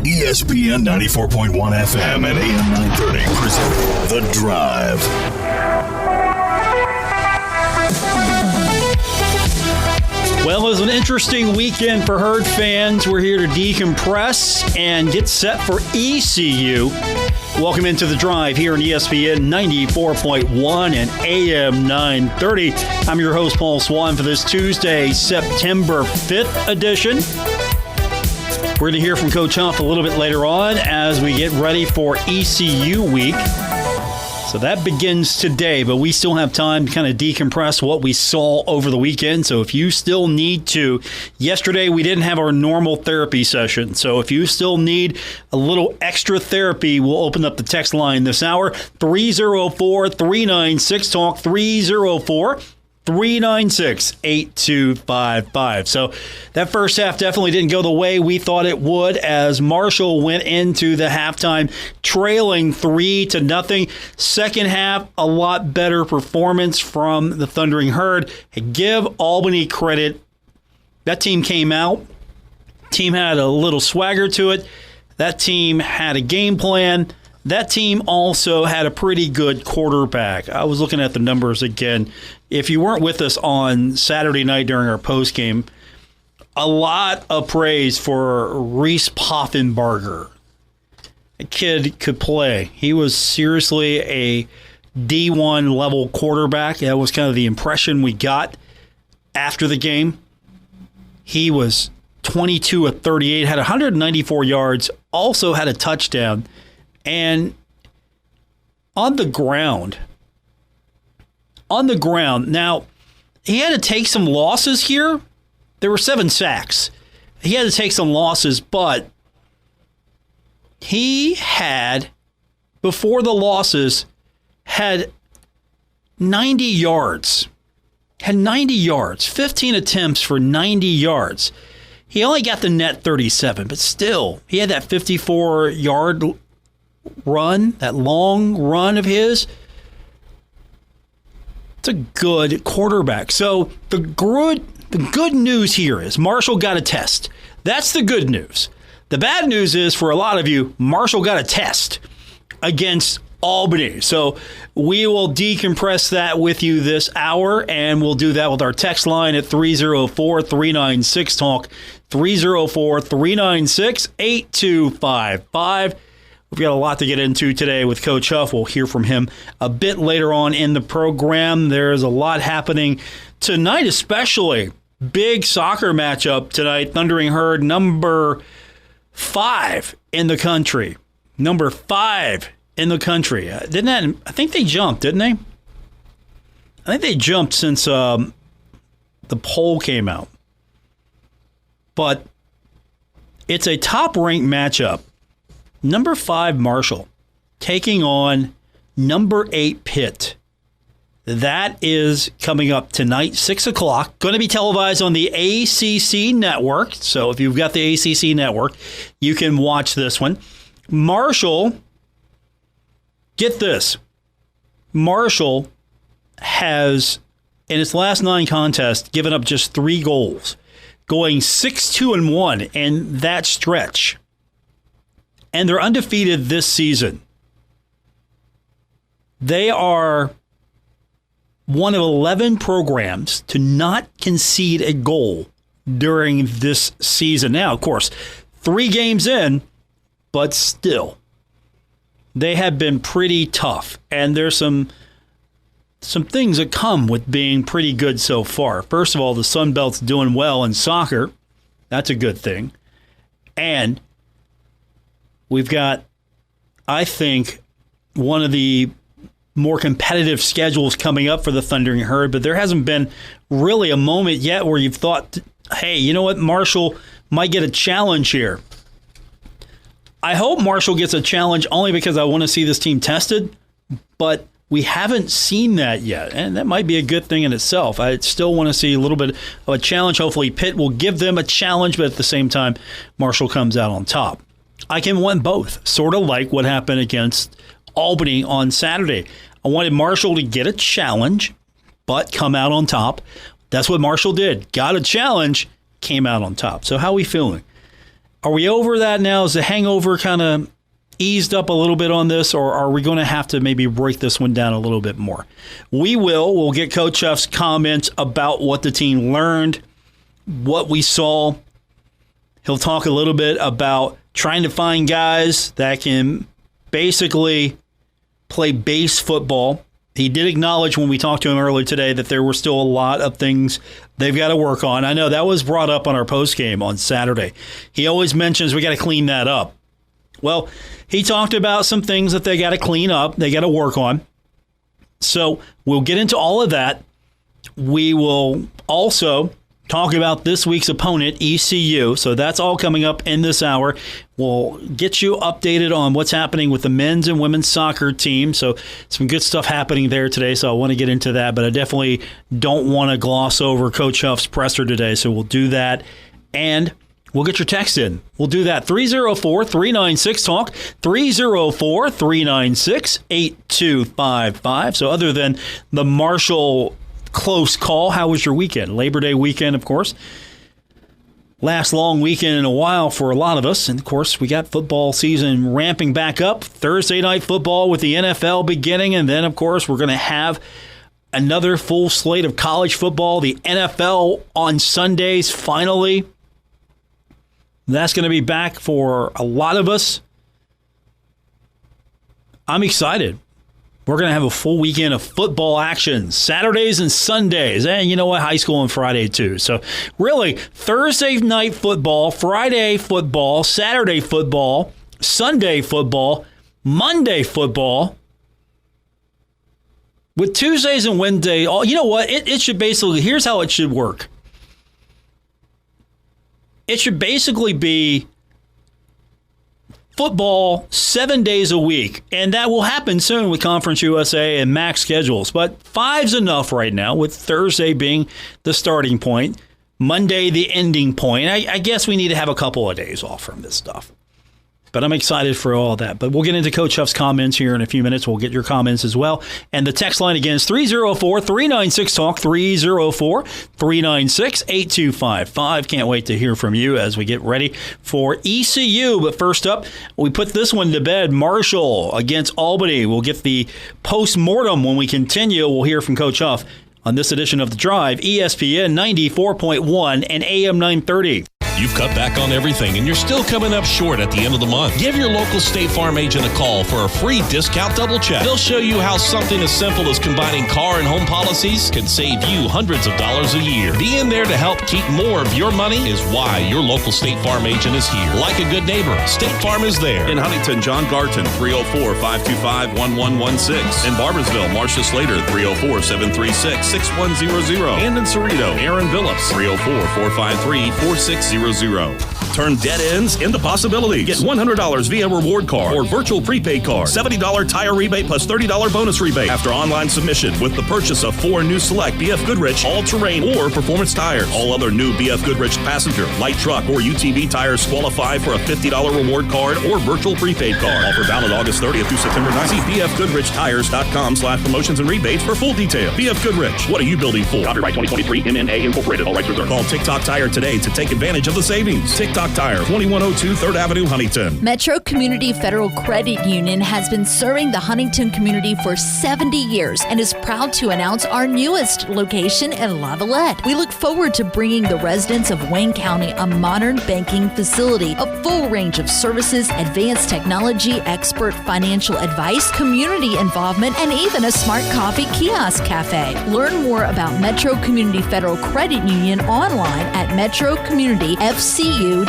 ESPN 94.1 FM and AM 930 present The Drive. Well, it was an interesting weekend for Herd fans. We're here to decompress and get set for ECU. Welcome into The Drive here on ESPN 94.1 and AM 930. I'm your host, Paul Swann, for this Tuesday, September 5th edition. We're going to hear from Coach Huff a little bit later on as we get ready for ECU week. So that begins today, but we still have time to kind of decompress what we saw over the weekend. So if you still need to, yesterday we didn't have our normal therapy session. So if you still need a little extra therapy, we'll open up the text line this hour, 304-396-TALK, 304-396-8255. So that first half definitely didn't go the way we thought it would as Marshall went into the halftime trailing 3-0. Second half, a lot better performance from the Thundering Herd. Give Albany credit. That team came out. Team had a little swagger to it. That team had a game plan. That team also had a pretty good quarterback. I was looking at the numbers again. If you weren't with us on Saturday night during our postgame, a lot of praise for Reese Poffenbarger. A kid could play. He was seriously a D1 level quarterback. That was kind of the impression we got after the game. He was 22 of 38, had 194 yards, also had a touchdown. And on the ground, now, he had to take some losses here. There were 7 sacks. He had to take some losses, but he had, before the losses, had 90 yards. Had 90 yards, 15 attempts for 90 yards. He only got the net 37, but still, he had that 54-yard run, that long run of his. It's a good quarterback. So the good news here is Marshall got a test. That's the good news. The bad news is, for a lot of you, Marshall got a test against Albany. So we will decompress that with you this hour, and we'll do that with our text line at 304-396-TALK, 304-396-8255. We've got a lot to get into today with Coach Huff. We'll hear from him a bit later on in the program. There's a lot happening tonight, especially big soccer matchup tonight. Thundering Herd, number 5 in the country. Number 5 in the country. I think they jumped, didn't they? I think they jumped since the poll came out. But it's a top-ranked matchup. Number 5 Marshall taking on number 8 Pitt. That is coming up tonight, 6 o'clock. Going to be televised on the ACC network. So if you've got the ACC network, you can watch this one. Marshall, get this. Marshall has, in its last 9 contests, given up just 3 goals, going 6-2-1 in that stretch. And they're undefeated this season. They are one of 11 programs to not concede a goal during this season. Now, of course, 3 games in, but still, they have been pretty tough. And there's some things that come with being pretty good so far. First of all, the Sun Belt's doing well in soccer. That's a good thing. And we've got, I think, one of the more competitive schedules coming up for the Thundering Herd, but there hasn't been really a moment yet where you've thought, hey, you know what, Marshall might get a challenge here. I hope Marshall gets a challenge only because I want to see this team tested, but we haven't seen that yet, and that might be a good thing in itself. I still want to see a little bit of a challenge. Hopefully Pitt will give them a challenge, but at the same time, Marshall comes out on top. I can want both, sort of like what happened against Albany on Saturday. I wanted Marshall to get a challenge, but come out on top. That's what Marshall did. Got a challenge, came out on top. So how are we feeling? Are we over that now? Is the hangover kind of eased up a little bit on this, or are we going to have to maybe break this one down a little bit more? We'll get Coach Huff's comments about what the team learned, what we saw. He'll talk a little bit about trying to find guys that can basically play base football. He did acknowledge when we talked to him earlier today that there were still a lot of things they've got to work on. I know that was brought up on our postgame on Saturday. He always mentions we got to clean that up. Well, he talked about some things that they got to clean up, they got to work on. So we'll get into all of that. We will also talk about this week's opponent, ECU. So that's all coming up in this hour. We'll get you updated on what's happening with the men's and women's soccer team. So some good stuff happening there today. So I want to get into that, but I definitely don't want to gloss over Coach Huff's presser today. So we'll do that. And we'll get your text in. We'll do that. 304-396-TALK, 304-396-8255. So other than the Marshall close call, how was your weekend? Labor Day weekend, of course. Last long weekend in a while for a lot of us. And, of course, we got football season ramping back up. Thursday night football with the NFL beginning. And then, of course, we're going to have another full slate of college football. The NFL on Sundays, finally. That's going to be back for a lot of us. I'm excited. We're going to have a full weekend of football action, Saturdays and Sundays. And you know what? High school on Friday, too. So really, Thursday night football, Friday football, Saturday football, Sunday football, Monday football. With Tuesdays and Wednesdays, you know what? It should basically, here's how it should work. It should basically be football 7 days a week, and that will happen soon with Conference USA and MAC schedules. But 5's enough right now, with Thursday being the starting point, Monday the ending point. I guess we need to have a couple of days off from this stuff. But I'm excited for all that. But we'll get into Coach Huff's comments here in a few minutes. We'll get your comments as well. And the text line again is 304-396-TALK, 304-396-8255. Can't wait to hear from you as we get ready for ECU. But first up, we put this one to bed. Marshall against Albany. We'll get the post-mortem when we continue. We'll hear from Coach Huff on this edition of The Drive, ESPN 94.1 and AM 930. You've cut back on everything and you're still coming up short at the end of the month. Give your local State Farm agent a call for a free discount double check. They'll show you how something as simple as combining car and home policies can save you hundreds of dollars a year. Being there to help keep more of your money is why your local State Farm agent is here. Like a good neighbor, State Farm is there. In Huntington, John Garton, 304-525-1116. In Barboursville, Marcia Slater, 304-736-6100. And in Cerrito, Aaron Billups, 304-453-4600. Turn dead ends into possibilities. Get $100 via reward card or virtual prepaid card. $70 tire rebate plus $30 bonus rebate after online submission with the purchase of 4 new select BF Goodrich all-terrain or performance tires. All other new BF Goodrich passenger, light truck, or UTV tires qualify for a $50 reward card or virtual prepaid card. Offer valid August 30th through September 9th. See bfgoodrichtires.com/promotions and rebates for full detail. BF Goodrich, what are you building for? Copyright 2023 MMA Incorporated. All rights reserved. Call TikTok Tire today to take advantage of the savings. TikTok Tire, 2102 3rd Avenue, Huntington. Metro Community Federal Credit Union has been serving the Huntington community for 70 years and is proud to announce our newest location in Lavallette. We look forward to bringing the residents of Wayne County a modern banking facility, a full range of services, advanced technology, expert financial advice, community involvement, and even a smart coffee kiosk cafe. Learn more about Metro Community Federal Credit Union online at metrocommunityfcu.com.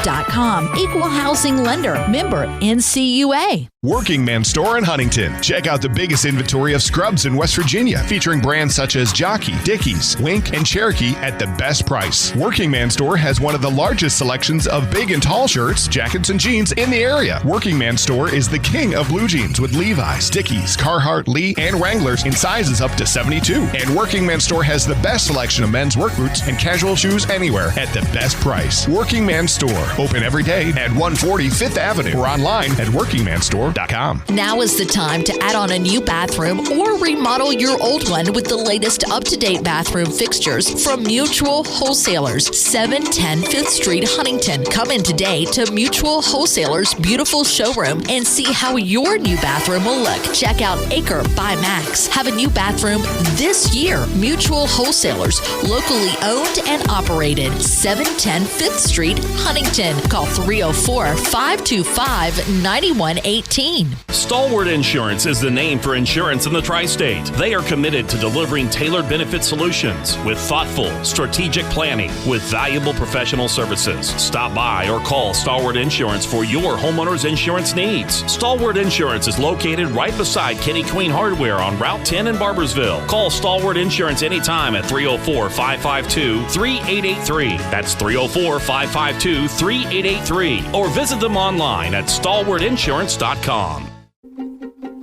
Equal housing lender. Member NCUA. Working Man Store in Huntington. Check out the biggest inventory of scrubs in West Virginia, featuring brands such as Jockey, Dickies, Link, and Cherokee at the best price. Working Man Store has one of the largest selections of big and tall shirts, jackets, and jeans in the area. Working Man Store is the king of blue jeans with Levi's, Dickies, Carhartt, Lee, and Wranglers in sizes up to 72. And Working Man Store has the best selection of men's work boots and casual shoes anywhere at the best price. Working Working Man Store. Open every day at 140 5th Avenue or online at workingmanstore.com. Now is the time to add on a new bathroom or remodel your old one with the latest up-to-date bathroom fixtures from Mutual Wholesalers, 710 5th Street, Huntington. Come in today to Mutual Wholesalers' beautiful showroom and see how your new bathroom will look. Check out Acre by Max. Have a new bathroom this year. Mutual Wholesalers, locally owned and operated, 710 5th Street, Huntington. Call 304-525-9118. Stalwart Insurance is the name for insurance in the tri-state. They are committed to delivering tailored benefit solutions with thoughtful, strategic planning with valuable professional services. Stop by or call Stalwart Insurance for your homeowner's insurance needs. Stalwart Insurance is located right beside Kenny Queen Hardware on Route 10 in Barbersville. Call Stalwart Insurance anytime at 304-552-3883. That's 304-552-3883. Or visit them online at stalwartinsurance.com.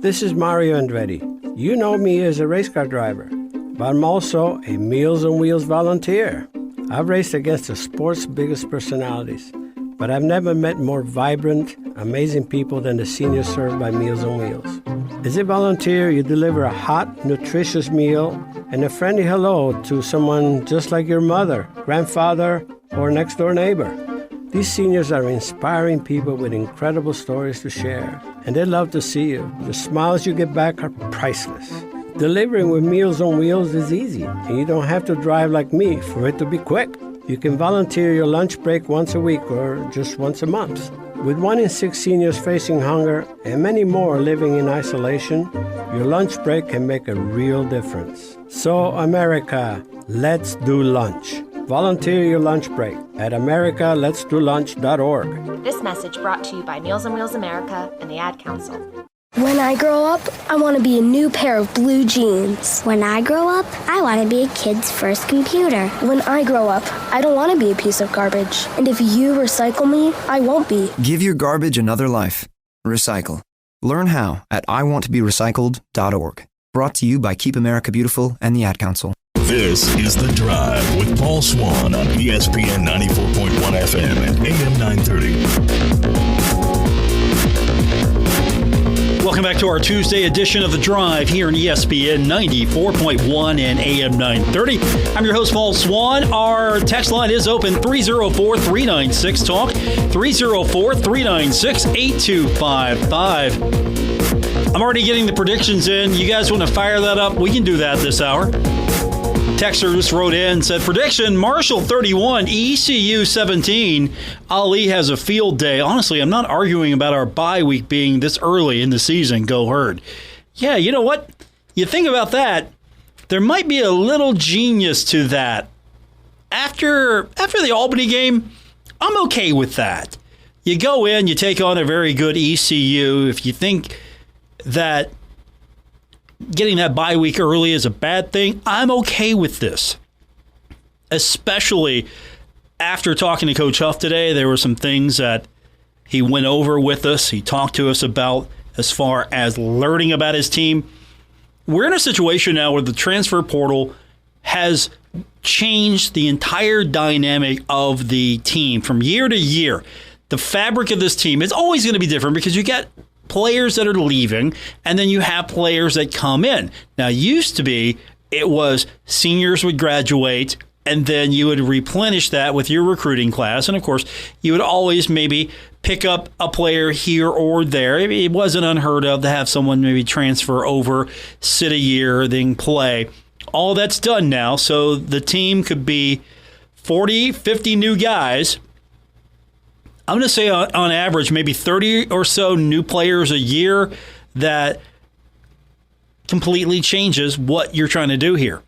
This is Mario Andretti. You know me as a race car driver, but I'm also a Meals on Wheels volunteer. I've raced against the sport's biggest personalities, but I've never met more vibrant, amazing people than the seniors served by Meals on Wheels. As a volunteer, you deliver a hot, nutritious meal and a friendly hello to someone just like your mother, grandfather, or next-door neighbor. These seniors are inspiring people with incredible stories to share, and they love to see you. The smiles you get back are priceless. Delivering with Meals on Wheels is easy, and you don't have to drive like me for it to be quick. You can volunteer your lunch break once a week or just once a month. With 1 in 6 seniors facing hunger and many more living in isolation, your lunch break can make a real difference. So, America, let's do lunch. Volunteer your lunch break at americaletsdolunch.org. This message brought to you by Meals on Wheels America and the Ad Council. When I grow up, I want to be a new pair of blue jeans. When I grow up, I want to be a kid's first computer. When I grow up, I don't want to be a piece of garbage. And if you recycle me, I won't be. Give your garbage another life. Recycle. Learn how at iwanttoberecycled.org. Brought to you by Keep America Beautiful and the Ad Council. This is The Drive with Paul Swann on ESPN 94.1 FM and AM 930. Welcome back to our Tuesday edition of The Drive here on ESPN 94.1 and AM 930. I'm your host, Paul Swann. Our text line is open, 304-396-TALK, 304-396-8255. I'm already getting the predictions in. You guys want to fire that up? We can do that this hour. Texter just wrote in, said, prediction, Marshall 31, ECU 17. Ali has a field day. Honestly, I'm not arguing about our bye week being this early in the season. Go Herd. Yeah, you know what? You think about that, there might be a little genius to that. After the Albany game, I'm okay with that. You go in, you take on a very good ECU. If you think that getting that bye week early is a bad thing, I'm okay with this. Especially after talking to Coach Huff today, there were some things that he went over with us. He talked to us about as far as learning about his team. We're in a situation now where the transfer portal has changed the entire dynamic of the team from year to year. The fabric of this team is always going to be different because you got players that are leaving, and then you have players that come in. Now, used to be, it was seniors would graduate, and then you would replenish that with your recruiting class. And, of course, you would always maybe pick up a player here or there. It wasn't unheard of to have someone maybe transfer over, sit a year, then play. All that's done now, so the team could be 40, 50 new guys. I'm going to say on average, maybe 30 or so new players a year. That completely changes what you're trying to do here.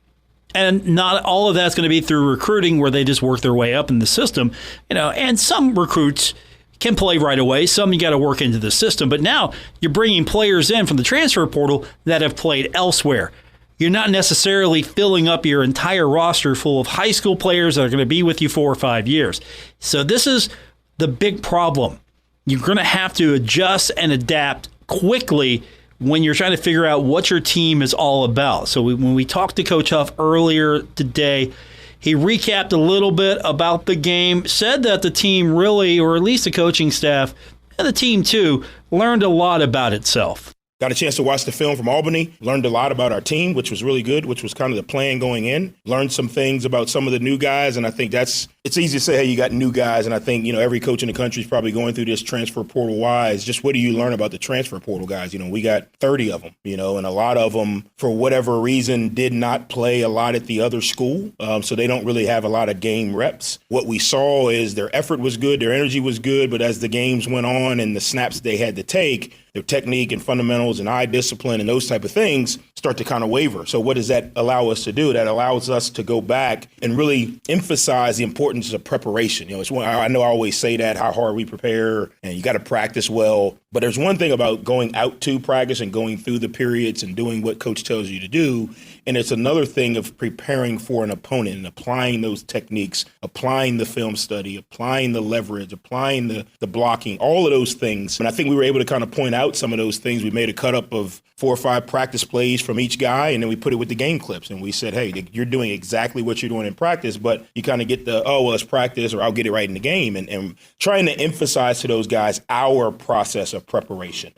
And not all of that's going to be through recruiting where they just work their way up in the system. And some recruits can play right away. Some you got to work into the system. But now you're bringing players in from the transfer portal that have played elsewhere. You're not necessarily filling up your entire roster full of high school players that are going to be with you 4 or 5 years. So this is the big problem. You're going to have to adjust and adapt quickly when you're trying to figure out what your team is all about. So when we talked to Coach Huff earlier today, He recapped a little bit about the game, said that the team really, or at least the coaching staff, and the team too, learned a lot about itself. Got a chance to watch the film from Albany, learned a lot about our team, which was really good, which was kind of the plan going in. Learned some things about some of the new guys, and I think it's easy to say, hey, you got new guys, and I think, every coach in the country is probably going through this transfer portal wise. Just what do you learn about the transfer portal guys? We got 30 of them, and a lot of them, for whatever reason, did not play a lot at the other school, so they don't really have a lot of game reps. What we saw is their effort was good, their energy was good, but as the games went on and the snaps they had to take, their technique and fundamentals and eye discipline and those type of things start to kind of waver. So what does that allow us to do? That allows us to go back and really emphasize the importance of preparation. I know I always say that, how hard we prepare, and you got to practice well. But there's one thing about going out to practice and going through the periods and doing what coach tells you to do. And it's another thing of preparing for an opponent and applying those techniques, applying the film study, applying the leverage, applying the blocking, all of those things. And I think we were able to kind of point out some of those things. We made a cut up of 4 or 5 practice plays from each guy, and then we put it with the game clips. And we said, hey, you're doing exactly what you're doing in practice, but you kind of get it's practice, or I'll get it right in the game. And trying to emphasize to those guys our process of preparation.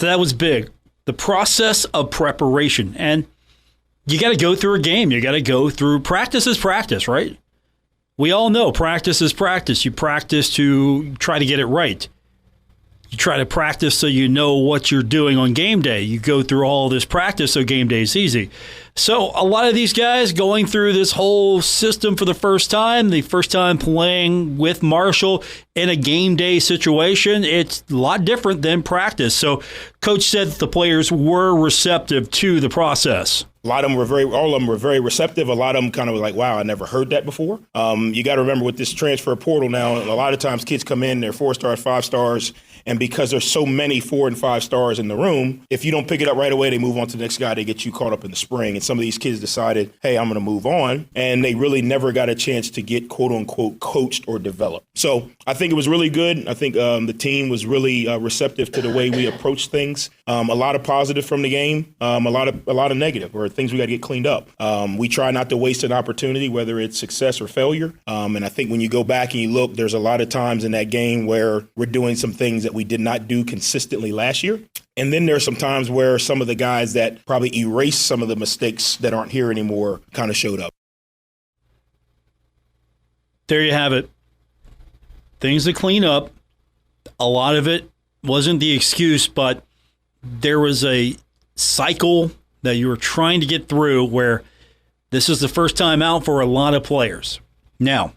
So that was big. The process of preparation. And you got to go through a game. You got to go through practice is practice, right? We all know practice is practice. You practice to try to get it right. You try to practice so you know what you're doing on game day. You go through all this practice so game day is easy. So a lot of these guys going through this whole system for the first time playing with Marshall in a game day situation, it's a lot different than practice. So Coach said that the players were receptive to the process. All of them were very receptive. A lot of them kind of were like, wow, I never heard that before. You got to remember with this transfer portal now, a lot of times kids come in, they're 4 stars, 5 stars. And because there's so many 4 and 5 stars in the room, if you don't pick it up right away, they move on to the next guy. They get you caught up in the spring. And some of these kids decided, hey, I'm going to move on. And they really never got a chance to get, quote unquote, coached or developed. So I think it was really good. I think the team was really receptive to the way we approached things. A lot of positive from the game, a lot of negative, or things we got to get cleaned up. We try not to waste an opportunity, whether it's success or failure. And I think when you go back and you look, there's a lot of times in that game where we're doing some things that we did not do consistently last year. And then there's some times where some of the guys that probably erased some of the mistakes that aren't here anymore kind of showed up. There you have it. Things to clean up. A lot of it wasn't the excuse, but there was a cycle that you were trying to get through where this is the first time out for a lot of players. Now,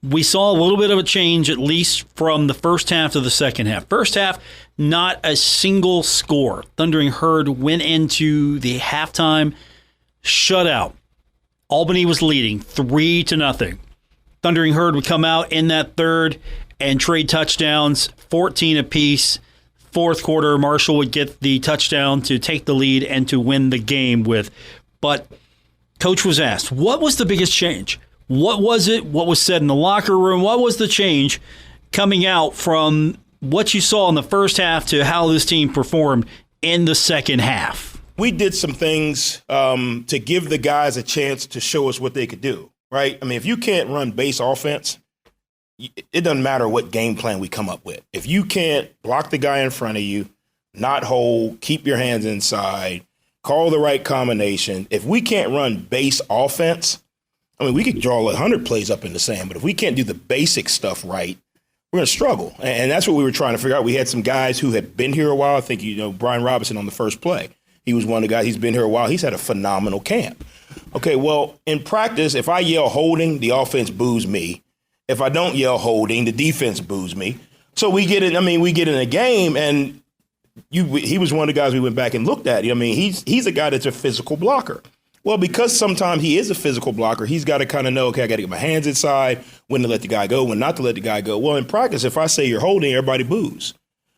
we saw a little bit of a change, at least from the first half to the second half. First half, not a single score. Thundering Herd went into the halftime shutout. Albany was leading 3-0. Thundering Herd would come out in that third and trade touchdowns, 14 apiece. Fourth quarter, Marshall would get the touchdown to take the lead and to win the game with. But Coach was asked, what was the biggest change? What was it? What was said in the locker room? What was the change coming out from what you saw in the first half to how this team performed in the second half? We did some things to give the guys a chance to show us what they could do, right? I mean, if you can't run base offense, it doesn't matter what game plan we come up with. If you can't block the guy in front of you, not hold, keep your hands inside, call the right combination. If we can't run base offense, I mean, we could draw 100 plays up in the sand, but if we can't do the basic stuff right, we're going to struggle. And that's what we were trying to figure out. We had some guys who had been here a while. I think, Brian Robinson on the first play. He was one of the guys. He's been here a while. He's had a phenomenal camp. Okay, well, in practice, if I yell holding, the offense boos me. If I don't yell holding, the defense boos me. So we get in a game, and he was one of the guys we went back and looked at. I mean, he's a guy that's a physical blocker. Well, because sometimes he is a physical blocker, he's got to kind of know, okay, I got to get my hands inside, when to let the guy go, when not to let the guy go. Well, in practice, if I say you're holding, everybody boos.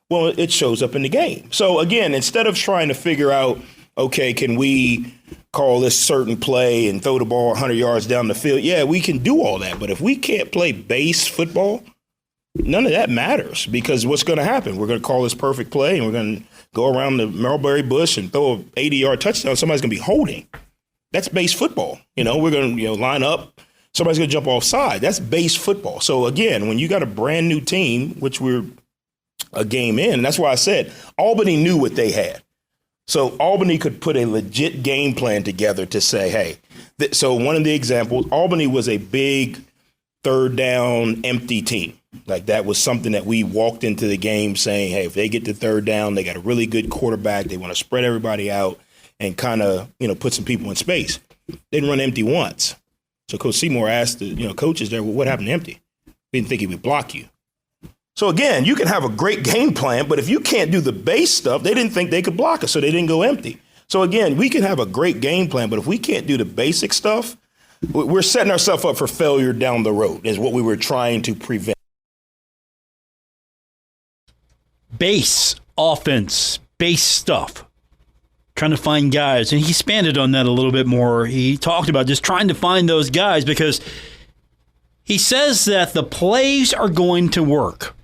Well, it shows up in the game. So, again, instead of trying to figure out, okay, can we call this certain play and throw the ball 100 yards down the field? Yeah, we can do all that. But if we can't play base football, none of that matters, because what's going to happen? We're going to call this perfect play, and we're going to go around the mulberry bush and throw an 80-yard touchdown. Somebody's going to be holding. That's base football. We're going to line up. Somebody's going to jump offside. That's base football. So, again, when you got a brand new team, which we're a game in, and that's why I said Albany knew what they had. So Albany could put a legit game plan together to say, hey, so one of the examples, Albany was a big third down empty team. Like that was something that we walked into the game saying, hey, if they get to third down, they got a really good quarterback. They want to spread everybody out and kind of, put some people in space. They didn't run empty once. So Coach Seymour asked the, coaches there, well, what happened to empty? Didn't think he would block you. So, again, you can have a great game plan, but if you can't do the base stuff, they didn't think they could block us, so they didn't go empty. So, again, we can have a great game plan, but if we can't do the basic stuff, we're setting ourselves up for failure down the road is what we were trying to prevent. Base offense, base stuff. Trying to find guys, and he expanded on that a little bit more. He talked about just trying to find those guys because he says that the plays are going to work.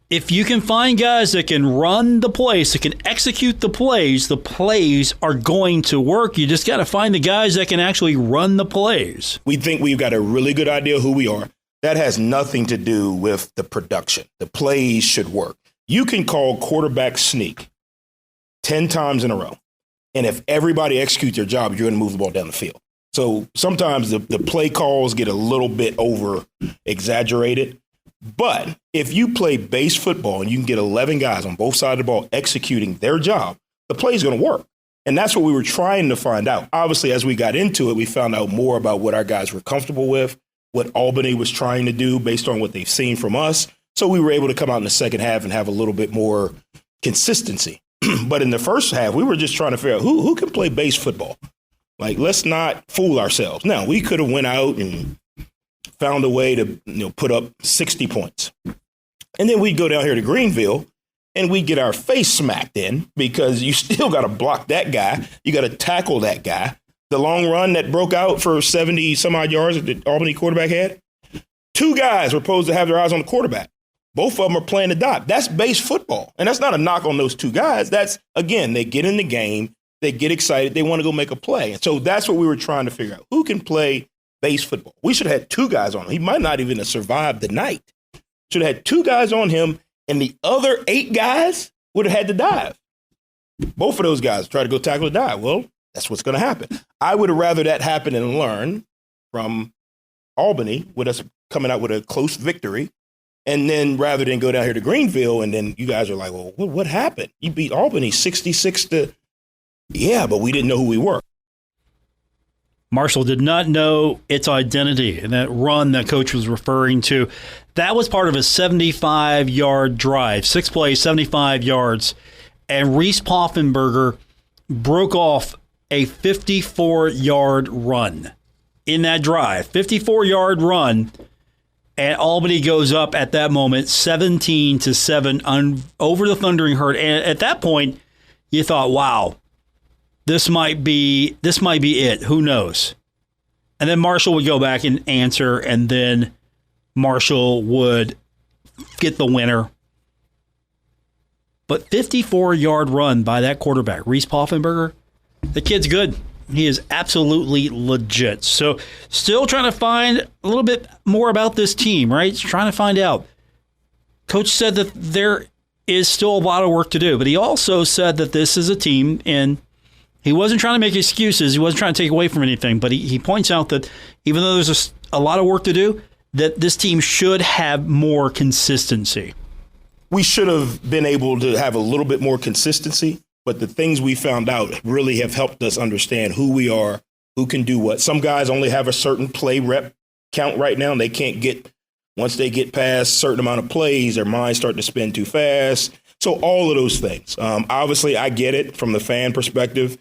If you can find guys that can run the plays, that can execute the plays are going to work. You just got to find the guys that can actually run the plays. We think we've got a really good idea who we are. That has nothing to do with the production. The plays should work. You can call quarterback sneak 10 times in a row. And if everybody executes their job, you're going to move the ball down the field. So sometimes the play calls get a little bit over exaggerated. But if you play base football and you can get 11 guys on both sides of the ball executing their job, the play is going to work. And that's what we were trying to find out. Obviously, as we got into it, we found out more about what our guys were comfortable with, what Albany was trying to do based on what they've seen from us. So we were able to come out in the second half and have a little bit more consistency. But in the first half, we were just trying to figure out who can play base football. Like, let's not fool ourselves. Now, we could have went out and found a way to put up 60 points. And then we'd go down here to Greenville and we'd get our face smacked in because you still got to block that guy. You got to tackle that guy. The long run that broke out for 70 some odd yards that the Albany quarterback had, 2 guys were supposed to have their eyes on the quarterback. Both of them are playing the dot. That's base football. And that's not a knock on those 2 guys. That's, again, they get in the game. They get excited. They want to go make a play. And so that's what we were trying to figure out. Who can play base football? We should have had 2 guys on him. He might not even have survived the night. Should have had 2 guys on him, and the other 8 guys would have had to dive. Both of those guys try to go tackle the dive. Well, that's what's going to happen. I would have rather that happen and learn from Albany with us coming out with a close victory. And then rather than go down here to Greenville, and then you guys are like, well, what happened? You beat Albany 66-. Yeah, but we didn't know who we were. Marshall did not know its identity, and that run that coach was referring to, that was part of a 75-yard drive, 6 plays, 75 yards, and Reese Poffenberger broke off a 54-yard run in that drive, 54-yard run, and Albany goes up at that moment 17-7 over the Thundering Herd. And at that point, you thought, wow, this might be it. Who knows? And then Marshall would go back and answer, and then Marshall would get the winner. But 54-yard run by that quarterback, Reese Poffenberger, the kid's good. He is absolutely legit. So still trying to find a little bit more about this team, right? Trying to find out. Coach said that there is still a lot of work to do, but he also said that this is a team, and he wasn't trying to make excuses. He wasn't trying to take away from anything, but he points out that even though there's a lot of work to do, that this team should have more consistency. We should have been able to have a little bit more consistency, but the things we found out really have helped us understand who we are, who can do what. Some guys only have a certain play rep count right now, and they can't get, once they get past a certain amount of plays, their minds start to spin too fast. So all of those things. Obviously, I get it from the fan perspective.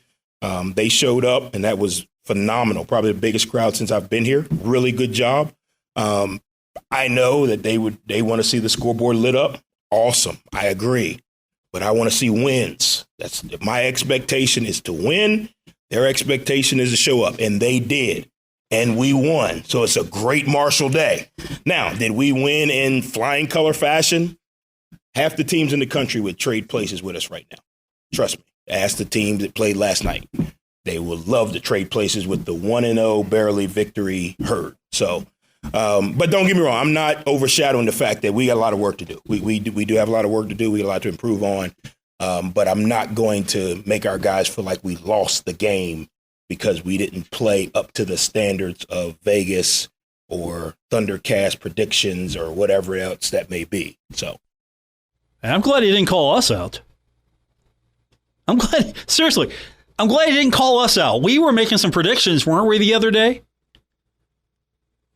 They showed up, and that was phenomenal. Probably the biggest crowd since I've been here. Really good job. I know that they want to see the scoreboard lit up. Awesome. I agree. But I want to see wins. That's my expectation is to win. Their expectation is to show up, and they did. And we won. So it's a great Marshall day. Now, did we win in flying color fashion? Half the teams in the country would trade places with us right now. Trust me. Ask the team that played last night. they would love to trade places with the 1-0 barely victory herd. So, but don't get me wrong, I'm not overshadowing the fact that we got a lot of work to do. We do have a lot of work to do. We got a lot to improve on. But I'm not going to make our guys feel like we lost the game because we didn't play up to the standards of Vegas or Thundercast predictions or whatever else that may be. So, and I'm glad he didn't call us out. I'm glad he didn't call us out. We were making some predictions, weren't we, the other day?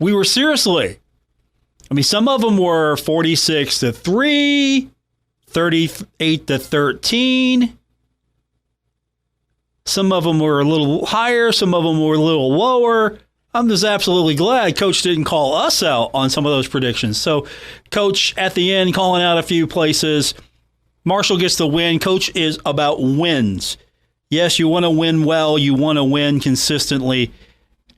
We were seriously. I mean, some of them were 46-3, 38-13. Some of them were a little higher. Some of them were a little lower. I'm just absolutely glad Coach didn't call us out on some of those predictions. So, Coach, at the end, calling out a few places. Marshall gets the win. Coach is about wins. Yes, you want to win well. You want to win consistently.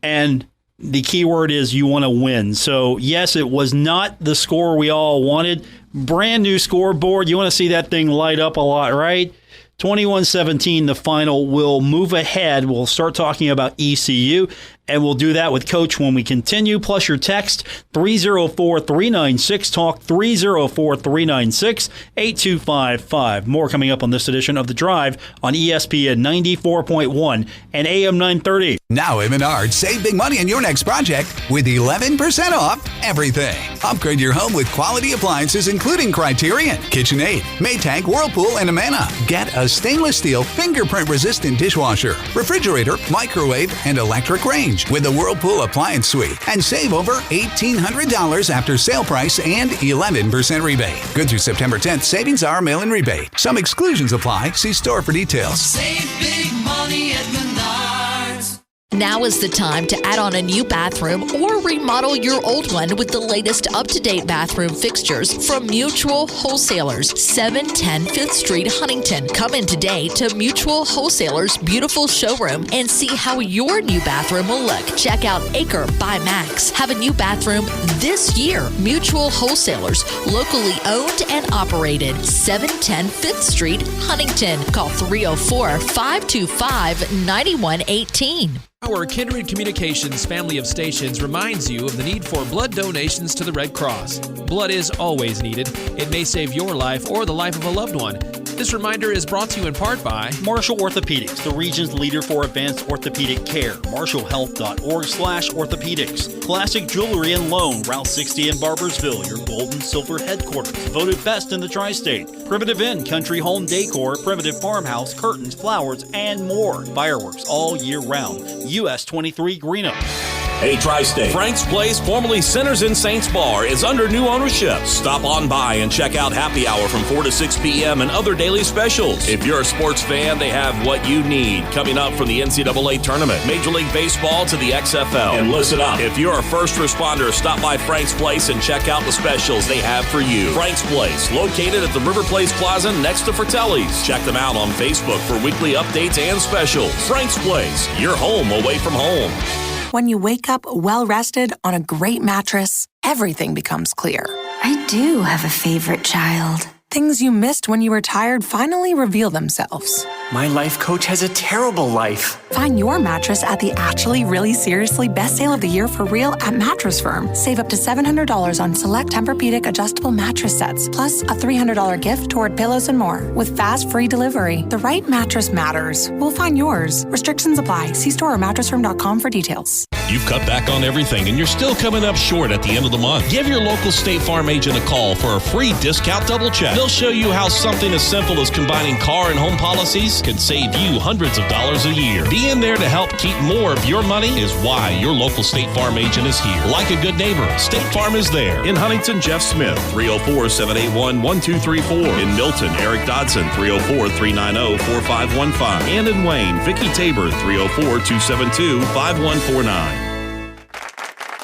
And the key word is you want to win. So, yes, it was not the score we all wanted. Brand new scoreboard. You want to see that thing light up a lot, right? 21-17, the final. Will move ahead. We'll start talking about ECU, and we'll do that with Coach when we continue. Plus your text, 304-396-TALK, 304-396-8255. More coming up on this edition of The Drive on ESPN 94.1 and AM 930. Now at Menards, save big money on your next project with 11% off everything. Upgrade your home with quality appliances including Criterion, KitchenAid, Maytag, Whirlpool, and Amana. Get a stainless steel fingerprint-resistant dishwasher, refrigerator, microwave, and electric range with the Whirlpool Appliance Suite and save over $1,800 after sale price and 11% rebate. Good through September 10th, savings are mail-in rebate. Some exclusions apply. See store for details. Save big money at Menards. Now is the time to add on a new bathroom or remodel your old one with the latest up-to-date bathroom fixtures from Mutual Wholesalers, 710 5th Street, Huntington. Come in today to Mutual Wholesalers' beautiful showroom and see how your new bathroom will look. Check out Acre by Max. Have a new bathroom this year. Mutual Wholesalers, locally owned and operated, 710 5th Street, Huntington. Call 304-525-9118. Our Kindred Communications family of stations reminds you of the need for blood donations to the Red Cross. Blood is always needed. It may save your life or the life of a loved one. This reminder is brought to you in part by Marshall Orthopedics, the region's leader for advanced orthopedic care. MarshallHealth.org/orthopedics. Classic Jewelry and Loan, Route 60 in Barboursville, your gold and silver headquarters. Voted best in the tri-state. Primitive Inn, Country Home Decor, Primitive Farmhouse, curtains, flowers, and more. Fireworks all year round. US 23 Greeno. Hey, Tri-State. Frank's Place, formerly Sinners in Saints Bar, is under new ownership. Stop on by and check out Happy Hour from 4 to 6 p.m. and other daily specials. If you're a sports fan, they have what you need coming up from the NCAA tournament, Major League Baseball to the XFL. And listen up, if you're a first responder, stop by Frank's Place and check out the specials they have for you. Frank's Place, located at the River Place Plaza next to Fratelli's. Check them out on Facebook for weekly updates and specials. Frank's Place, your home away from home. When you wake up well-rested on a great mattress, everything becomes clear. I do have a favorite child. Things you missed when you were tired finally reveal themselves. My life coach has a terrible life. Find your mattress at the actually really seriously best sale of the year for real at Mattress Firm. Save up to $700 on select Tempur-Pedic adjustable mattress sets, plus a $300 gift toward pillows and more. With fast, free delivery, the right mattress matters. We'll find yours. Restrictions apply. See store or mattressfirm.com for details. You've cut back on everything and you're still coming up short at the end of the month. Give your local State Farm agent a call for a free discount double check. They'll show you how something as simple as combining car and home policies can save you hundreds of dollars a year. Being there to help keep more of your money is why your local State Farm agent is here. Like a good neighbor, State Farm is there. In Huntington, Jeff Smith, 304-781-1234. In Milton, Eric Dodson, 304-390-4515. And in Wayne, Vicki Tabor, 304-272-5149.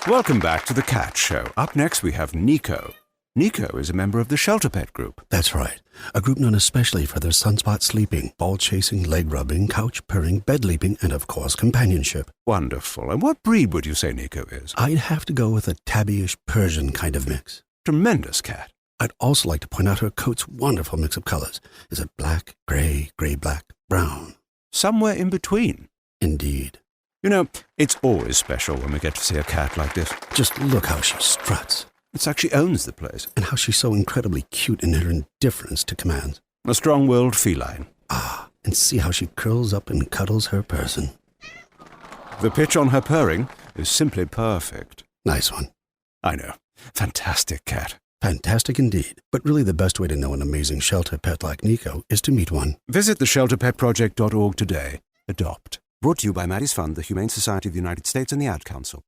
Welcome back to The Cat Show. Up next, we have Nico. Nico is a member of the Shelter Pet Group. That's right. A group known especially for their sunspot sleeping, ball chasing, leg rubbing, couch purring, bed leaping, and of course, companionship. Wonderful. And what breed would you say Nico is? I'd have to go with a tabbyish Persian kind of mix. Tremendous cat. I'd also like to point out her coat's wonderful mix of colors. Is it black, gray, gray-black, brown? Somewhere in between. Indeed. You know, it's always special when we get to see a cat like this. Just look how she struts. It's like she owns the place. And how she's so incredibly cute in her indifference to commands. A strong-willed feline. Ah, and see how she curls up and cuddles her person. The pitch on her purring is simply perfect. Nice one. I know. Fantastic cat. Fantastic indeed. But really the best way to know an amazing shelter pet like Nico is to meet one. Visit theshelterpetproject.org today. Adopt. Brought to you by Maddie's Fund, the Humane Society of the United States, and the Ad Council.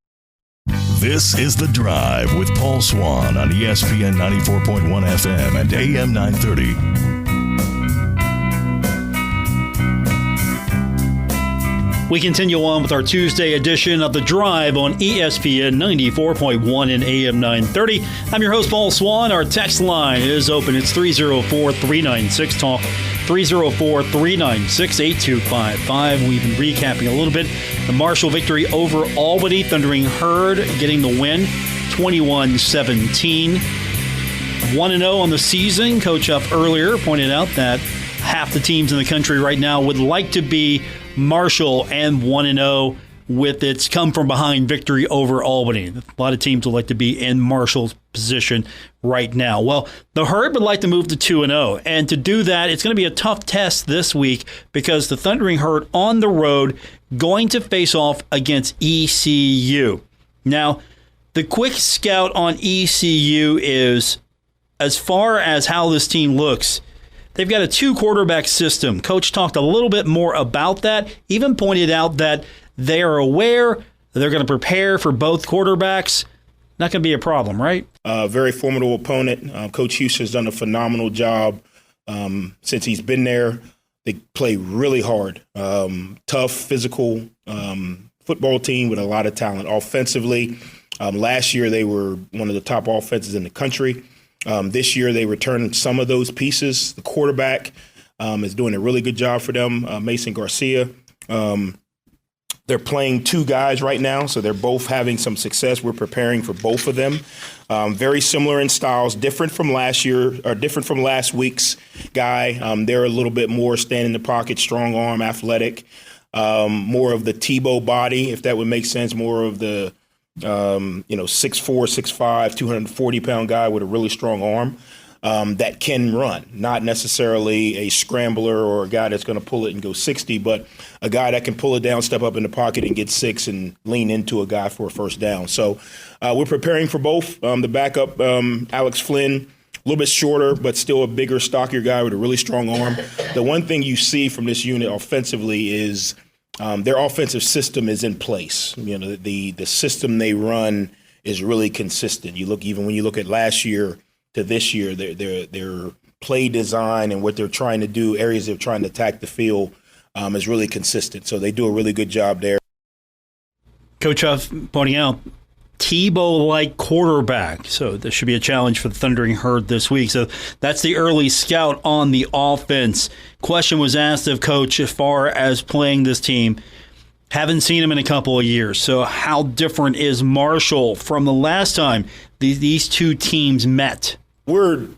This is The Drive with Paul Swann on ESPN 94.1 FM and AM 930. We continue on with our Tuesday edition of The Drive on ESPN 94.1 and AM 930. I'm your host, Paul Swann. Our text line is open. It's 304-396-TALK, 304-396-8255. We've been recapping a little bit the Marshall victory over Albany. Thundering Herd getting the win, 21-17. 1-0 on the season. Coach Huff earlier pointed out that half the teams in the country right now would like to be Marshall and 1-0 with its come-from-behind victory over Albany. A lot of teams would like to be in Marshall's position right now. Well, the Herd would like to move to 2-0, and to do that, it's going to be a tough test this week because the Thundering Herd on the road going to face off against ECU. Now, the quick scout on ECU is, as far as how this team looks, they've got a 2-quarterback system. Coach talked a little bit more about that, even pointed out that they are aware that they're going to prepare for both quarterbacks. Not going to be a problem, right? Very formidable opponent. Coach Houston has done a phenomenal job since he's been there. They play really hard. Tough, physical football team with a lot of talent. Offensively, last year they were one of the top offenses in the country. This year, they returned some of those pieces. The quarterback is doing a really good job for them, Mason Garcia. They're playing 2 guys right now, so they're both having some success. We're preparing for both of them. Very similar in styles, different from last year, or different from last week's guy. They're a little bit more stand in the pocket, strong arm, athletic, more of the Tebow body, if that would make sense, more of the 6'4", 6'5", 240-pound guy with a really strong arm that can run. Not necessarily a scrambler or a guy that's going to pull it and go 60, but a guy that can pull it down, step up in the pocket, and get 6 and lean into a guy for a first down. So we're preparing for both. The backup, Alex Flynn, a little bit shorter, but still a bigger, stockier guy with a really strong arm. The one thing you see from this unit offensively is their offensive system is in place. You know, the system they run is really consistent. You look, even when you look at last year to this year, their play design and what they're trying to do, areas they're trying to attack the field, is really consistent. So they do a really good job there. Coach Huff pointing out Tebow-like quarterback. So this should be a challenge for the Thundering Herd this week. So that's the early scout on the offense. Question was asked of Coach as far as playing this team. Haven't seen him in a couple of years. So how different is Marshall from the last time these 2 teams met? We're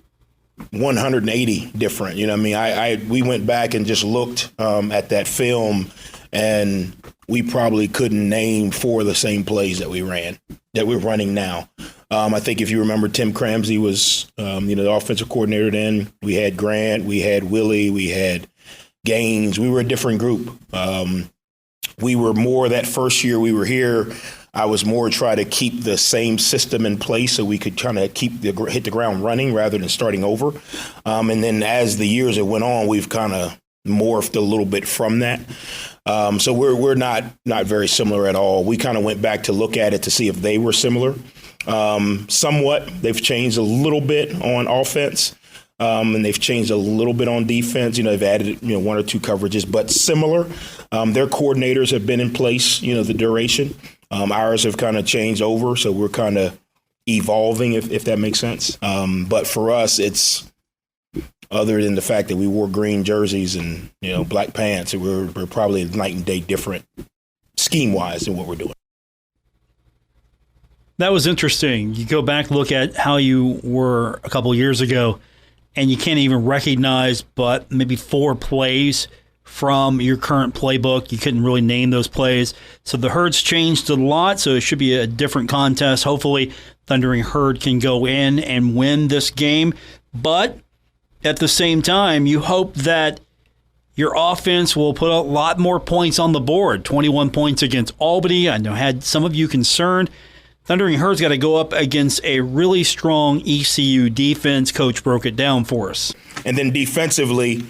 180 different. You know what I mean? We went back and just looked at that film, and we probably couldn't name 4 of the same plays that we're running now. I think if you remember, Tim Cramsey was, the offensive coordinator then. We had Grant, we had Willie, we had Gaines. We were a different group. We were more that first year we were here. I was more try to keep the same system in place so we could kind of hit the ground running rather than starting over. And then as the years that went on, we've kind of morphed a little bit from that. So we're not very similar at all. We kind of went back to look at it to see if they were similar. Somewhat, they've changed a little bit on offense, and they've changed a little bit on defense. They've added 1 or 2 coverages, but similar. Their coordinators have been in place, the duration. Ours have kind of changed over, so we're kind of evolving, if that makes sense. But for us, it's other than the fact that we wore green jerseys and black pants, we're probably night and day different scheme-wise than what we're doing. That was interesting. You go back, look at how you were a couple of years ago, and you can't even recognize but maybe 4 plays from your current playbook. You couldn't really name those plays. So the Herds changed a lot, so it should be a different contest. Hopefully, Thundering Herd can go in and win this game. But at the same time, you hope that your offense will put a lot more points on the board. 21 points against Albany. I know had some of you concerned. Thundering Herd's got to go up against a really strong ECU defense. Coach broke it down for us. And then defensively,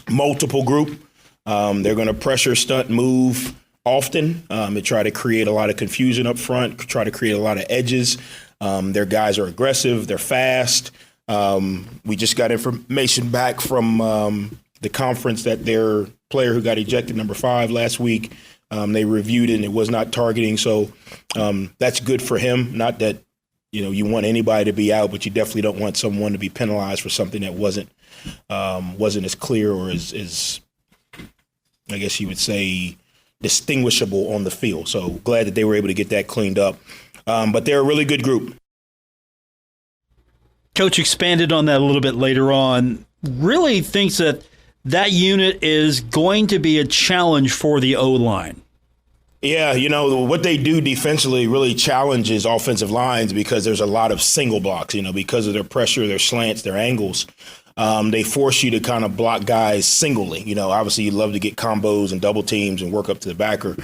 multiple group. They're going to pressure, stunt, move often and try to create a lot of confusion up front, try to create a lot of edges. Their guys are aggressive. They're fast. We just got information back from the conference that their player who got ejected, number 5, last week, they reviewed it and it was not targeting. So that's good for him. Not that, you want anybody to be out, but you definitely don't want someone to be penalized for something that wasn't as clear or as I guess you would say, distinguishable on the field. So glad that they were able to get that cleaned up. But they're a really good group. Coach expanded on that a little bit later on. Really thinks that unit is going to be a challenge for the O-line. Yeah, what they do defensively really challenges offensive lines because there's a lot of single blocks, because of their pressure, their slants, their angles. They force you to kind of block guys singly. Obviously you love to get combos and double teams and work up to the backer.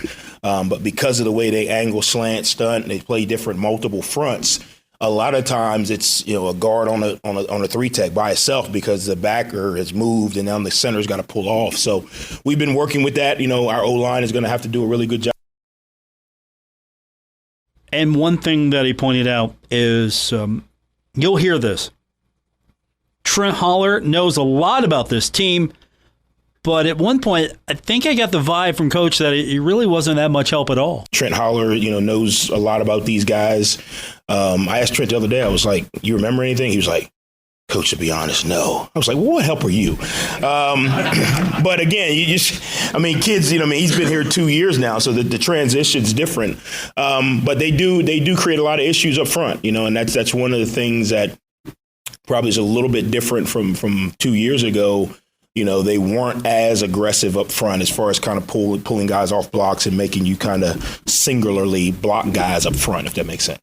But because of the way they angle, slant, stunt, and they play different multiple fronts, a lot of times it's, a guard on a 3-tech by itself because the backer has moved and now the center's got to pull off. So we've been working with that. Our O-line is going to have to do a really good job. And one thing that he pointed out is you'll hear this. Trent Holler knows a lot about this team, but at one point, I think I got the vibe from Coach that it really wasn't that much help at all. Trent Holler, knows a lot about these guys. I asked Trent the other day, I was like, you remember anything? He was like, Coach, to be honest, no. I was like, well, what help are you? But again, kids, he's been here 2 years now, so the transition's different. But they do create a lot of issues up front, and that's one of the things that probably is a little bit different from 2 years ago. They weren't as aggressive up front as far as kind of pulling guys off blocks and making you kind of singularly block guys up front, if that makes sense.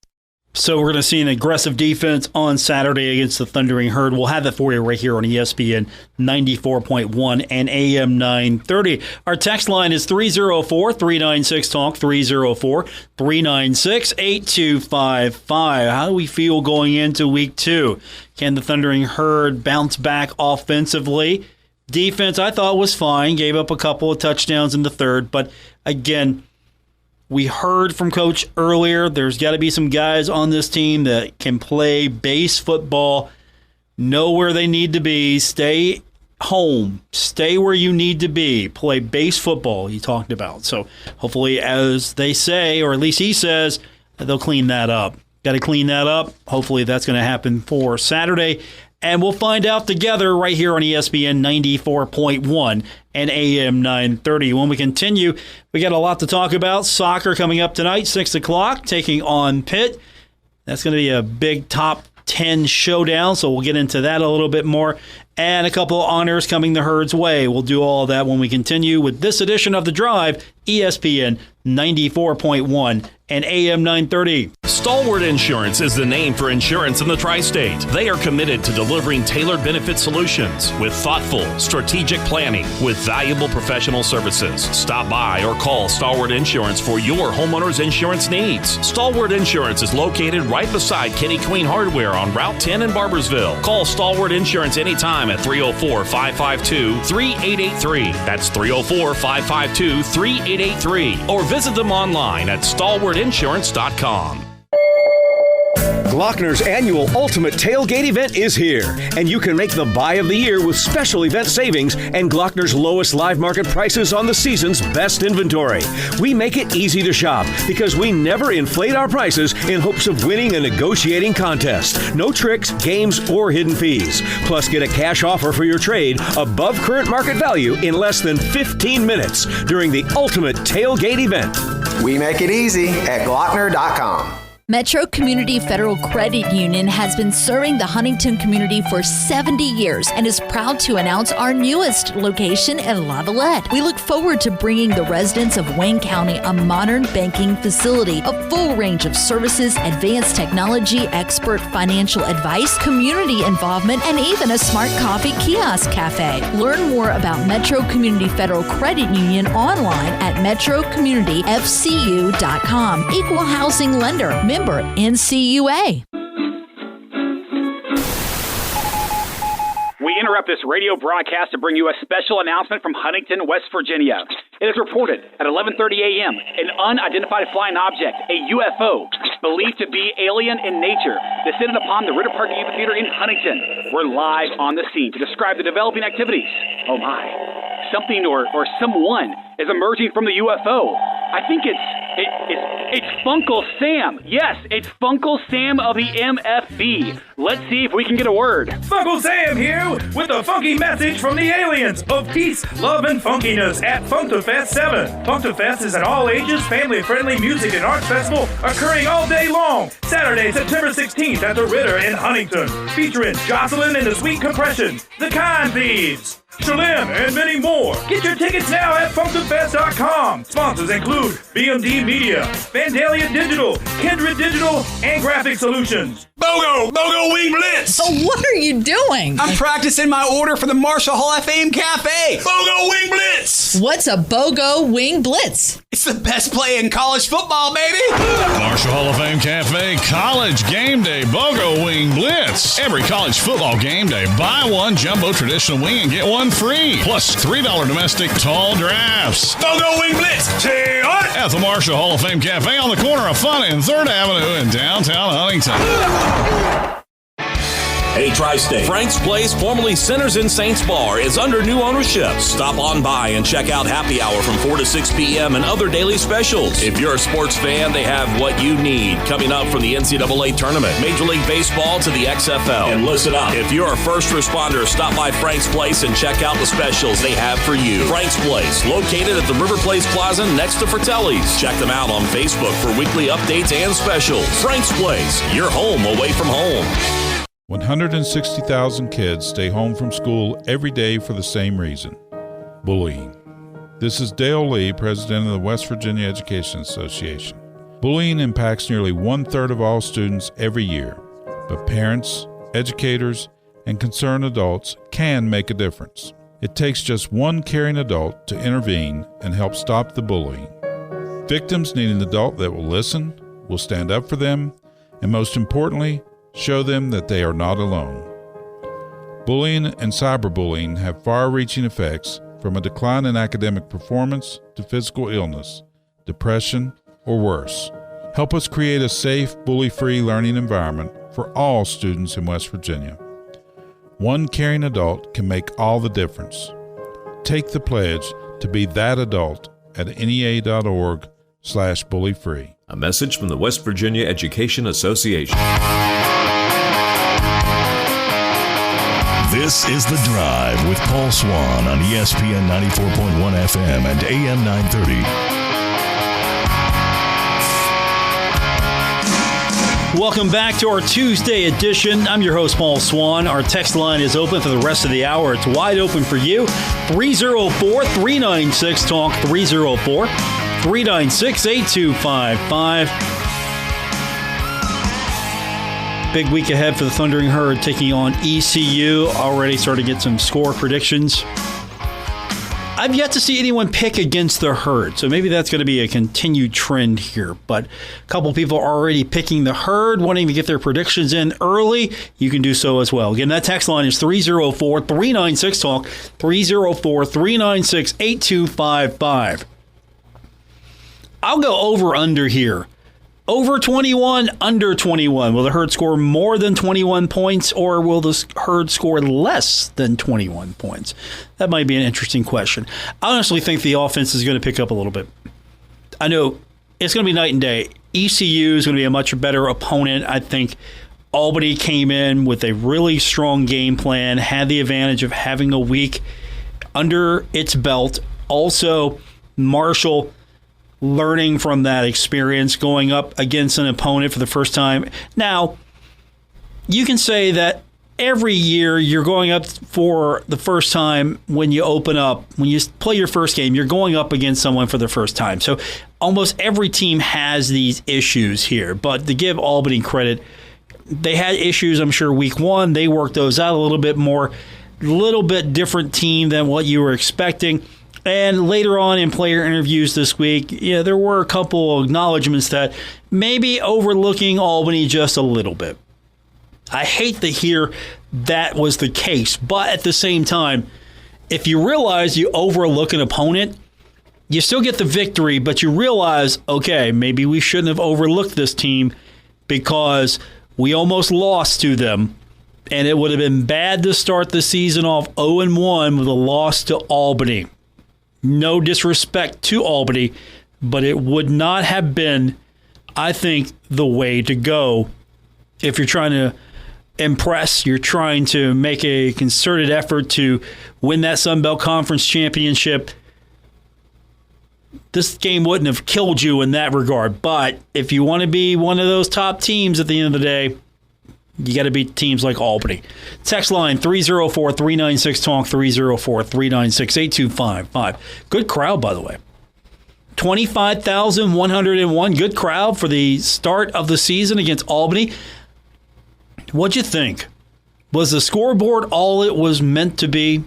So we're going to see an aggressive defense on Saturday against the Thundering Herd. We'll have that for you right here on ESPN 94.1 and AM 930. Our text line is 304-396-TALK, 304-396-8255. How do we feel going into Week 2? Can the Thundering Herd bounce back offensively? Defense, I thought, was fine. Gave up a couple of touchdowns in the third. But, again, we heard from Coach earlier, there's got to be some guys on this team that can play base football, know where they need to be, stay home, stay where you need to be, play base football, he talked about. So hopefully, as they say, or at least he says, they'll clean that up. Got to clean that up. Hopefully that's going to happen for Saturday. And we'll find out together right here on ESPN 94.1 and AM 930. When we continue, we got a lot to talk about. Soccer coming up tonight, 6 o'clock, taking on Pitt. That's going to be a big top 10 showdown, so we'll get into that a little bit more. And a couple of honors coming the Herd's way. We'll do all of that when we continue with this edition of The Drive, ESPN 94.1 and AM 930. Stalwart Insurance is the name for insurance in the tri-state. They are committed to delivering tailored benefit solutions with thoughtful, strategic planning with valuable professional services. Stop by or call Stalwart Insurance for your homeowner's insurance needs. Stalwart Insurance is located right beside Kenny Queen Hardware on Route 10 in Barbersville. Call Stalwart Insurance anytime at 304-552-3883. That's 304-552-3883. Or visit them online at stalwartinsurance.com. Glockner's annual Ultimate Tailgate event is here, and you can make the buy of the year with special event savings and Glockner's lowest live market prices on the season's best inventory. We make it easy to shop because we never inflate our prices in hopes of winning a negotiating contest. No tricks, games, or hidden fees. Plus, get a cash offer for your trade above current market value in less than 15 minutes during the Ultimate Tailgate event. We make it easy at Glockner.com. Metro Community Federal Credit Union has been serving the Huntington community for 70 years and is proud to announce our newest location in Lavallette. We look forward to bringing the residents of Wayne County a modern banking facility, a full range of services, advanced technology, expert financial advice, community involvement, and even a smart coffee kiosk cafe. Learn more about Metro Community Federal Credit Union online at metrocommunityfcu.com. Equal housing lender. Member NCUA. We interrupt this radio broadcast to bring you a special announcement from Huntington, West Virginia. It is reported at 11:30 a.m. an unidentified flying object, a UFO, believed to be alien in nature, descended upon the Ritter Park Amphitheater in Huntington. We're live on the scene to describe the developing activities. Oh my. Something or someone is emerging from the UFO. I think it's Funkle Sam. Yes, it's Funkle Sam of the MFB. Let's see if we can get a word. Funkle Sam here with a funky message from the aliens of peace, love, and funkiness at Funktafest 7. Funktafest is an all-ages, family-friendly music and arts festival occurring all day long. Saturday, September 16th at the Ritter in Huntington, featuring Jocelyn and the Sweet Compression, the Kind Thieves, Shalim, and many more. Get your tickets now at Funktafest.com. Sponsors include BMD Media, Vandalia Digital, Kindred Digital, and Graphic Solutions. BOGO Wing Blitz! So what are you doing? I'm practicing my order for the Marshall Hall of Fame Cafe. BOGO Wing Blitz! What's a BOGO Wing Blitz? It's the best play in college football, baby! Marshall Hall of Fame Cafe College Game Day BOGO Wing Blitz. Every college football game day, buy one jumbo traditional wing and get one free. Plus $3 domestic tall drafts. BOGO Wing Blitz! Say what? At the Marshall Hall of Fame Cafe on the corner of Fun and 3rd Avenue in downtown Huntington. Hey, Tri-State. Frank's Place, formerly Sinners in Saints Bar, is under new ownership. Stop on by and check out Happy Hour from 4 to 6 p.m. and other daily specials. If you're a sports fan, they have what you need coming up from the NCAA tournament, Major League Baseball to the XFL. And listen up. If you're a first responder, stop by Frank's Place and check out the specials they have for you. Frank's Place, located at the River Place Plaza next to Fratelli's. Check them out on Facebook for weekly updates and specials. Frank's Place, your home away from home. 160,000 kids stay home from school every day for the same reason: bullying. This is Dale Lee, president of the West Virginia Education Association. Bullying impacts nearly 1/3 of all students every year, but parents, educators, and concerned adults can make a difference. It takes just one caring adult to intervene and help stop the bullying. Victims need an adult that will listen, will stand up for them, and most importantly, show them that they are not alone. Bullying and cyberbullying have far-reaching effects, from a decline in academic performance to physical illness, depression, or worse. Help us create a safe, bully-free learning environment for all students in West Virginia. One caring adult can make all the difference. Take the pledge to be that adult at NEA.org/bullyfree. A message from the West Virginia Education Association. This is The Drive with Paul Swann on ESPN 94.1 FM and AM 930. Welcome back to our Tuesday edition. I'm your host, Paul Swann. Our text line is open for the rest of the hour. It's wide open for you. 304-396-TALK, 304-396-8255. Big week ahead for the Thundering Herd, taking on ECU. Already starting to get some score predictions. I've yet to see anyone pick against the Herd, so maybe that's going to be a continued trend here. But a couple people are already picking the Herd, wanting to get their predictions in early. You can do so as well. Again, that text line is 304-396-TALK, 304-396-8255. I'll go over-under here. Over 21, under 21. Will the Herd score more than 21 points, or will the Herd score less than 21 points? That might be an interesting question. I honestly think the offense is going to pick up a little bit. I know it's going to be night and day. ECU is going to be a much better opponent. I think Albany came in with a really strong game plan, had the advantage of having a week under its belt. Also, Marshall learning from that experience, going up against an opponent for the first time. Now, you can say that every year you're going up for the first time when you open up, when you play your first game, you're going up against someone for the first time. So almost every team has these issues here. But to give Albany credit, they had issues, I'm sure, week one. They worked those out a little bit more, little bit different team than what you were expecting. And later on in player interviews this week, there were a couple of acknowledgments that maybe overlooking Albany just a little bit. I hate to hear that was the case, but at the same time, if you realize you overlook an opponent, you still get the victory, but you realize, okay, maybe we shouldn't have overlooked this team because we almost lost to them, and it would have been bad to start the season off 0-1 with a loss to Albany. No disrespect to Albany, but it would not have been, I think, the way to go if you're trying to impress, you're trying to make a concerted effort to win that Sun Belt Conference championship. This game wouldn't have killed you in that regard. But if you want to be one of those top teams at the end of the day, you got to beat teams like Albany. Text line 304-396-TALK, 304-396-8255. Good crowd, by the way. 25,101. Good crowd for the start of the season against Albany. What'd you think? Was the scoreboard all it was meant to be?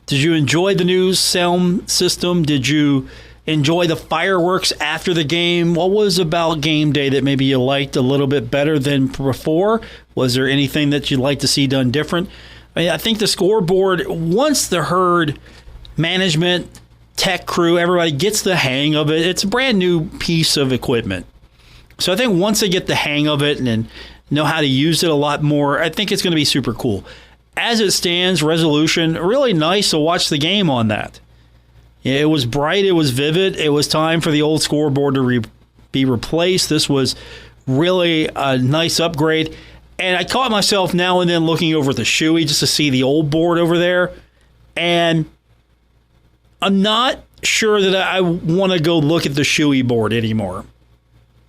Did you enjoy the new sound system? Did you enjoy the fireworks after the game? What was about game day that maybe you liked a little bit better than before? Was there anything that you'd like to see done different? I think the scoreboard, once the herd management, tech crew, everybody gets the hang of it, it's a brand new piece of equipment. So I think once they get the hang of it and know how to use it a lot more, I think it's going to be super cool. As it stands, resolution, really nice to watch the game on that. It was bright, it was vivid, it was time for the old scoreboard to be replaced. This was really a nice upgrade. And I caught myself now and then looking over at the Shoey just to see the old board over there. And I'm not sure that I want to go look at the Shoey board anymore.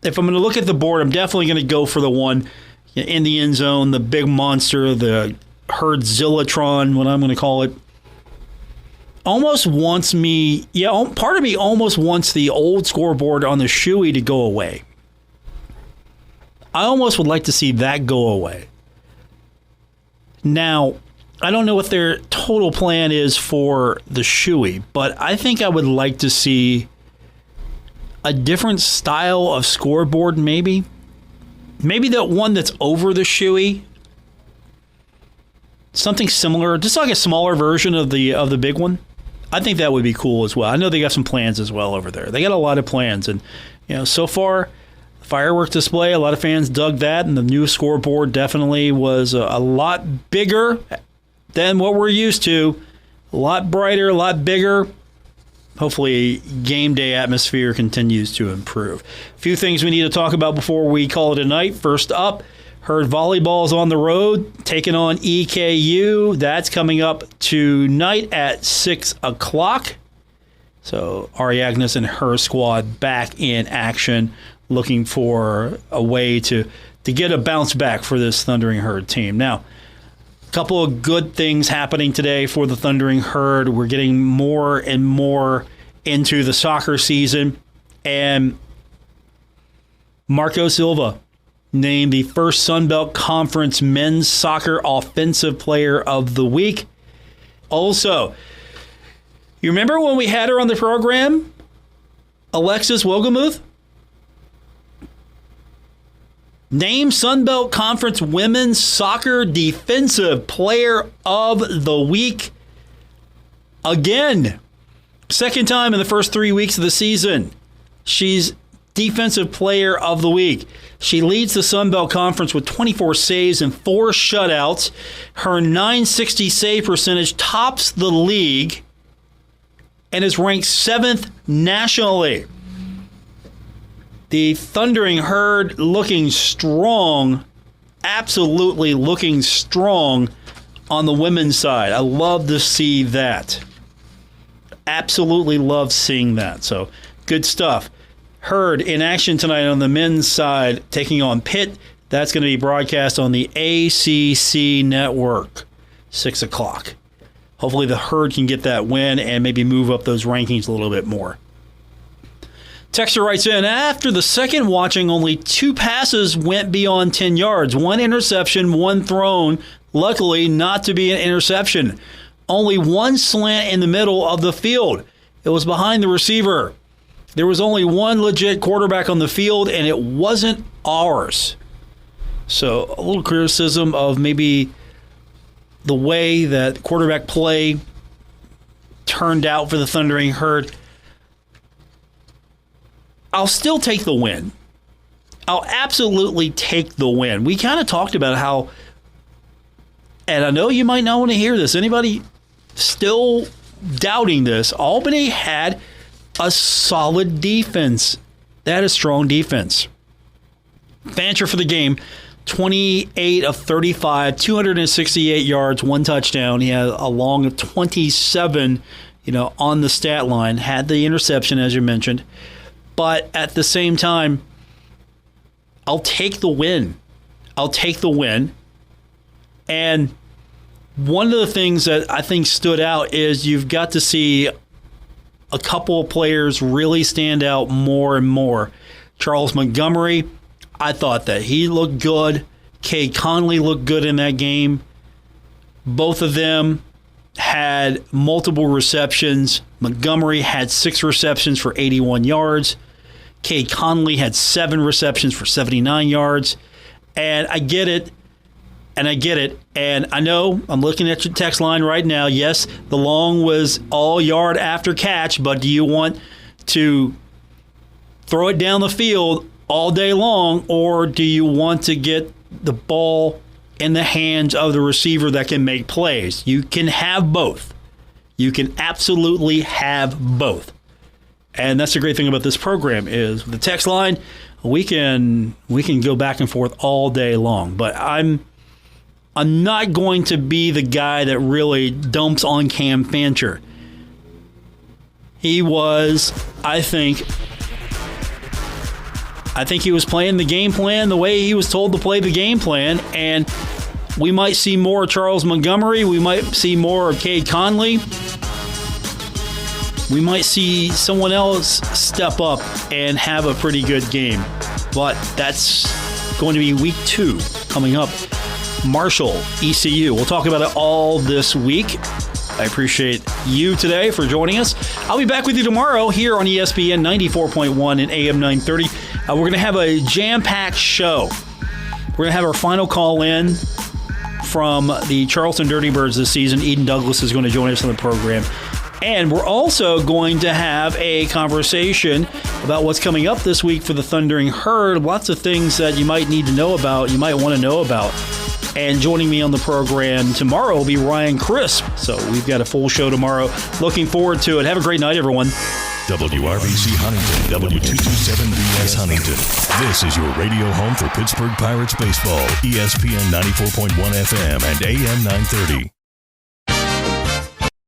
If I'm going to look at the board, I'm definitely going to go for the one in the end zone, the big monster, the herd Zillatron, what I'm going to call it. Almost wants me, part of me almost wants the old scoreboard on the Shoey to go away. I almost would like to see that go away. Now, I don't know what their total plan is for the Shoey, but I think I would like to see a different style of scoreboard, maybe. Maybe that one that's over the Shoey. Something similar, just like a smaller version of the big one. I think that would be cool as well. I know they got some plans as well over there. They got a lot of plans, and so far, firework display, a lot of fans dug that, and the new scoreboard definitely was a lot bigger than what we're used to. A lot brighter, a lot bigger. Hopefully, game day atmosphere continues to improve. A few things we need to talk about before we call it a night. First up, Herd volleyball's on the road, taking on EKU. That's coming up tonight at 6 o'clock. So Ari Agnes and her squad back in action, looking for a way to get a bounce back for this Thundering Herd team. Now, a couple of good things happening today for the Thundering Herd. We're getting more and more into the soccer season. And Marco Silva named the first Sun Belt Conference Men's Soccer Offensive Player of the Week. Also, you remember when we had her on the program? Alexis Wogemuth? Named Sun Belt Conference Women's Soccer Defensive Player of the Week. Again, second time in the first 3 weeks of the season. She's Defensive Player of the Week. She leads the Sun Belt Conference with 24 saves and 4 shutouts. Her .960 save percentage tops the league and is ranked 7th nationally. The Thundering Herd looking strong, absolutely looking strong on the women's side. I love to see that. Absolutely love seeing that. So Good stuff. Herd in action tonight on the men's side, taking on Pitt. That's going to be broadcast on the ACC network, 6 o'clock. Hopefully the Herd can get that win and maybe move up those rankings a little bit more. Texter writes in, after the second watching, only 2 passes went beyond 10 yards. 1 interception, 1 thrown. Luckily, not to be an interception. Only 1 slant in the middle of the field. It was behind the receiver. There was only 1 legit quarterback on the field, and it wasn't ours. So a little criticism of maybe the way that quarterback play turned out for the Thundering Herd. I'll still take the win. I'll absolutely take the win. We kind of talked about how, and I know you might not want to hear this, anybody still doubting this, Albany had a solid defense. They had a strong defense. Fancher for the game, 28 of 35, 268 yards, 1 touchdown. He had a long of 27, on the stat line. Had the interception, as you mentioned. But at the same time, I'll take the win. I'll take the win. And one of the things that I think stood out is you've got to see a couple of players really stand out more and more. Charles Montgomery, I thought that he looked good. Cade Conley looked good in that game. Both of them had multiple receptions. Montgomery had 6 receptions for 81 yards. Cade Conley had 7 receptions for 79 yards. And I get it. And I know I'm looking at your text line right now. Yes, the long was all yard after catch, but do you want to throw it down the field all day long, or do you want to get the ball in the hands of the receiver that can make plays? You can have both. You can absolutely have both. And that's the great thing about this program is the text line, we can go back and forth all day long. But I'm not going to be the guy that really dumps on Cam Fancher. He was, I think he was playing the game plan the way he was told to play the game plan, and we might see more of Charles Montgomery. We might see more of Cade Conley. We might see someone else step up and have a pretty good game. But that's going to be week 2 coming up. Marshall, ECU. We'll talk about it all this week. I appreciate you today for joining us. I'll be back with you tomorrow here on ESPN 94.1 and AM 930. We're going to have a jam-packed show. We're going to have our final call-in from the Charleston Dirty Birds this season. Eden Douglas is going to join us on the program. And we're also going to have a conversation about what's coming up this week for the Thundering Herd. Lots of things that you might need to know about, you might want to know about. And joining me on the program tomorrow will be Ryan Crisp. So we've got a full show tomorrow. Looking forward to it. Have a great night, everyone. WRBC Huntington, W227BS Huntington. This is your radio home for Pittsburgh Pirates baseball. ESPN 94.1 FM and AM 930.